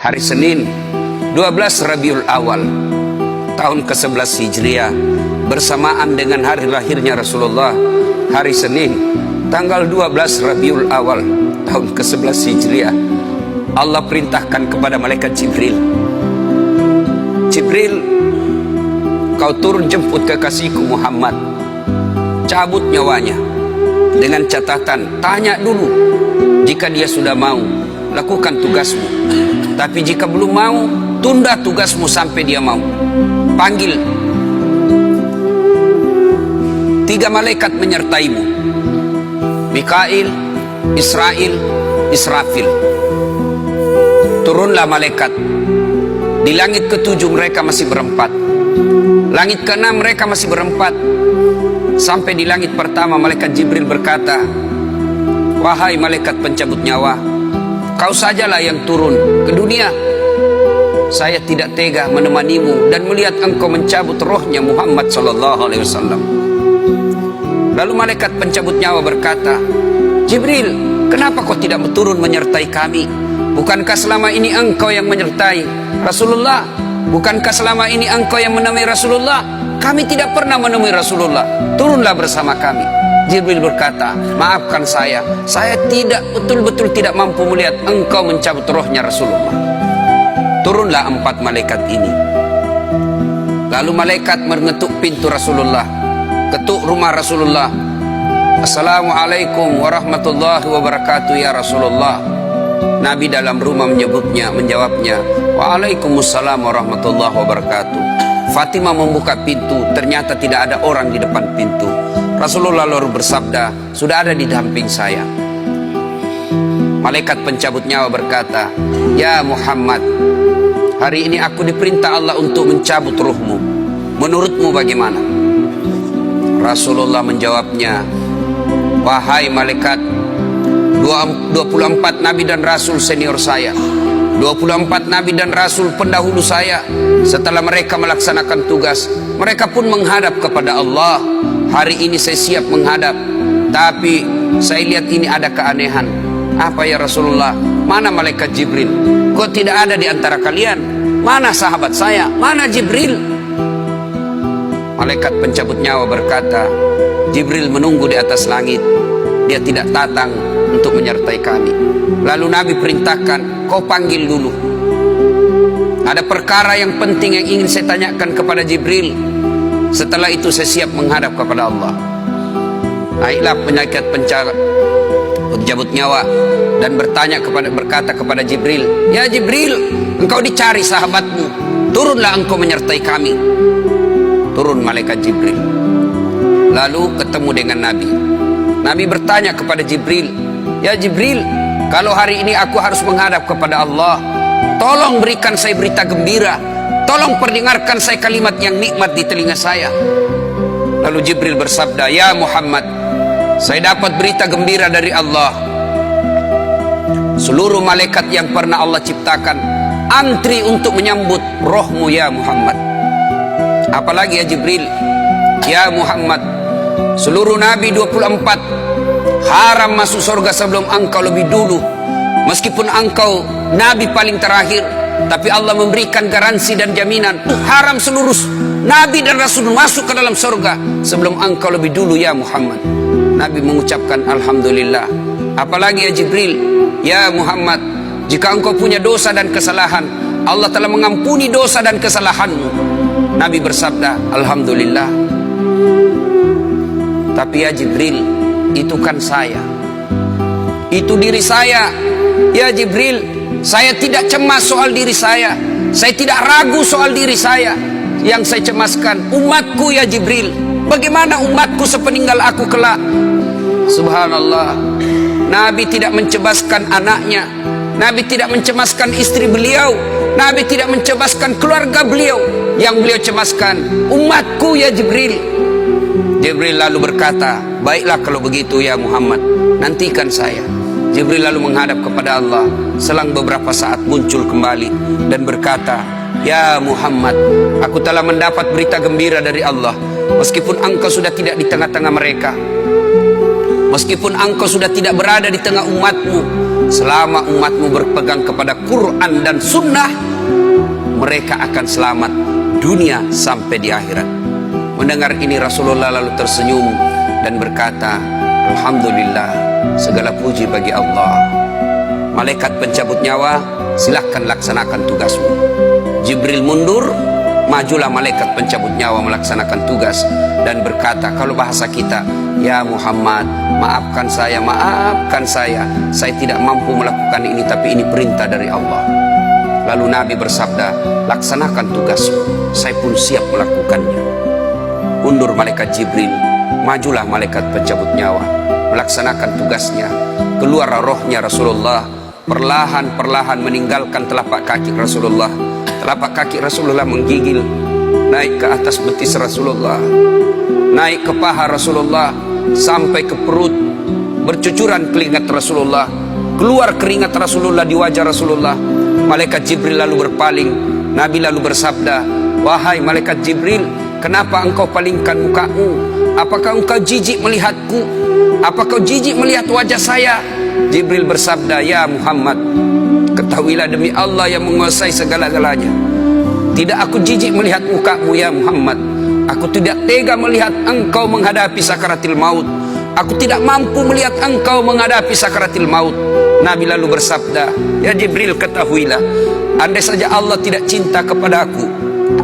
hari Senin 12 Rabiul Awal tahun ke-11 Hijriah, bersamaan dengan hari lahirnya Rasulullah, hari Senin tanggal 12 Rabiul Awal tahun ke-11 Hijriah, Allah perintahkan kepada malaikat Jibril, Jibril, kau turun jemput kekasihku Muhammad, cabut nyawanya, dengan catatan tanya dulu, jika dia sudah mau lakukan tugasmu, tapi jika belum mau tunda tugasmu sampai dia mau. Panggil 3 malaikat menyertaimu, Mikail, Israel, Israfil. Turunlah malaikat. Di langit ke-7 mereka masih berempat, langit ke-6 mereka masih berempat. Sampai di langit pertama malaikat Jibril berkata, wahai malaikat pencabut nyawa, kau sajalah yang turun ke dunia. Saya tidak tega menemanimu dan melihat engkau mencabut rohnya Muhammad SAW. Lalu malaikat pencabut nyawa berkata, Jibril, kenapa kau tidak turun menyertai kami? Bukankah selama ini engkau yang menyertai Rasulullah? Bukankah selama ini engkau yang menemui Rasulullah? Kami tidak pernah menemui Rasulullah. Turunlah bersama kami. Jibril berkata, maafkan saya tidak betul-betul tidak mampu melihat engkau mencabut rohnya Rasulullah. Turunlah 4 malaikat ini. Lalu malaikat mengetuk pintu Rasulullah, ketuk rumah Rasulullah. Assalamualaikum warahmatullahi wabarakatuh ya Rasulullah. Nabi dalam rumah menjawabnya, waalaikumsalam warahmatullahi wabarakatuh. Fatimah membuka pintu, ternyata tidak ada orang di depan pintu. Rasulullah lalu bersabda, sudah ada di samping saya. Malaikat pencabut nyawa berkata, ya Muhammad, hari ini aku diperintah Allah untuk mencabut ruhmu. Menurutmu bagaimana? Rasulullah menjawabnya, wahai malaikat, 24 nabi dan rasul senior saya, 24 nabi dan rasul pendahulu saya, setelah mereka melaksanakan tugas, mereka pun menghadap kepada Allah. Hari ini saya siap menghadap, tapi saya lihat ini ada keanehan. Apa ya Rasulullah? Mana malaikat Jibril? Kok tidak ada di antara kalian? Mana sahabat saya? Mana Jibril? Malaikat pencabut nyawa berkata, Jibril menunggu di atas langit. Dia tidak datang untuk menyertai kami. Lalu Nabi perintahkan, kau panggil dulu. Ada perkara yang penting yang ingin saya tanyakan kepada Jibril. Setelah itu saya siap menghadap kepada Allah. Naiklah malaikat pencabut nyawa dan berkata kepada Jibril, ya Jibril, engkau dicari sahabatmu, turunlah engkau menyertai kami. Turun malaikat Jibril. Lalu ketemu dengan Nabi. Nabi bertanya kepada Jibril, ya Jibril, kalau hari ini aku harus menghadap kepada Allah, tolong berikan saya berita gembira, tolong perdengarkan saya kalimat yang nikmat di telinga saya. Lalu Jibril bersabda, ya Muhammad, saya dapat berita gembira dari Allah. Seluruh malaikat yang pernah Allah ciptakan antri untuk menyambut rohmu ya Muhammad. Apalagi ya Jibril, ya Muhammad, seluruh nabi 24 haram masuk surga sebelum engkau lebih dulu. Meskipun engkau nabi paling terakhir, tapi Allah memberikan garansi dan jaminan haram seluruh nabi dan rasul masuk ke dalam surga sebelum engkau lebih dulu ya Muhammad. Nabi mengucapkan alhamdulillah. Apalagi ya Jibril, ya Muhammad, jika engkau punya dosa dan kesalahan, Allah telah mengampuni dosa dan kesalahanmu. Nabi bersabda alhamdulillah. Tapi ya Jibril, itu kan saya, itu diri saya. Ya Jibril, saya tidak cemas soal diri saya tidak ragu soal diri saya. Yang saya cemaskan umatku ya Jibril. Bagaimana umatku sepeninggal aku kelak? Subhanallah, Nabi tidak mencemaskan anaknya, Nabi tidak mencemaskan istri beliau, Nabi tidak mencemaskan keluarga beliau. Yang beliau cemaskan umatku ya Jibril. Jibril lalu berkata, baiklah kalau begitu ya Muhammad, nantikan saya. Jibril lalu menghadap kepada Allah. Selang beberapa saat muncul kembali dan berkata, ya Muhammad, aku telah mendapat berita gembira dari Allah. Meskipun engkau sudah tidak di tengah-tengah mereka, meskipun engkau sudah tidak berada di tengah umatmu, selama umatmu berpegang kepada Quran dan Sunnah, mereka akan selamat dunia sampai di akhirat. Mendengar ini Rasulullah lalu tersenyum dan berkata, Alhamdulillah, segala puji bagi Allah. Malaikat pencabut nyawa, silahkan laksanakan tugasmu. Jibril mundur, majulah malaikat pencabut nyawa melaksanakan tugas dan berkata, kalau bahasa kita, ya Muhammad, maafkan saya, saya tidak mampu melakukan ini, tapi ini perintah dari Allah. Lalu Nabi bersabda, laksanakan tugasmu, saya pun siap melakukannya. Mundur malaikat Jibril, majulah malaikat pencabut nyawa melaksanakan tugasnya. Keluar rohnya Rasulullah, perlahan-perlahan meninggalkan telapak kaki Rasulullah. Telapak kaki Rasulullah menggigil, naik ke atas betis Rasulullah, naik ke paha Rasulullah, sampai ke perut. Bercucuran keringat Rasulullah, keluar keringat Rasulullah di wajah Rasulullah. Malaikat Jibril lalu berpaling. Nabi lalu bersabda, wahai malaikat Jibril, kenapa engkau palingkan mukamu? Apakah engkau jijik melihatku? Apakah kau jijik melihat wajah saya? Jibril bersabda, ya Muhammad, ketahuilah demi Allah yang menguasai segala-galanya, tidak aku jijik melihat mukamu ya Muhammad. Aku tidak tega melihat engkau menghadapi sakaratil maut. Aku tidak mampu melihat engkau menghadapi sakaratil maut. Nabi lalu bersabda, ya Jibril, ketahuilah, andai saja Allah tidak cinta kepada aku,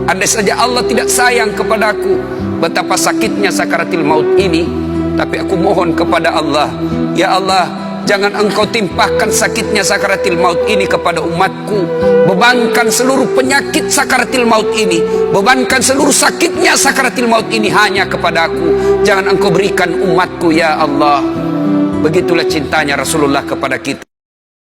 andai saja Allah tidak sayang kepada aku, betapa sakitnya sakaratil maut ini, tapi aku mohon kepada Allah, ya Allah, jangan engkau timpahkan sakitnya sakaratil maut ini kepada umatku. Bebankan seluruh penyakit sakaratil maut ini, bebankan seluruh sakitnya sakaratil maut ini hanya kepada aku. Jangan engkau berikan umatku ya Allah. Begitulah cintanya Rasulullah kepada kita.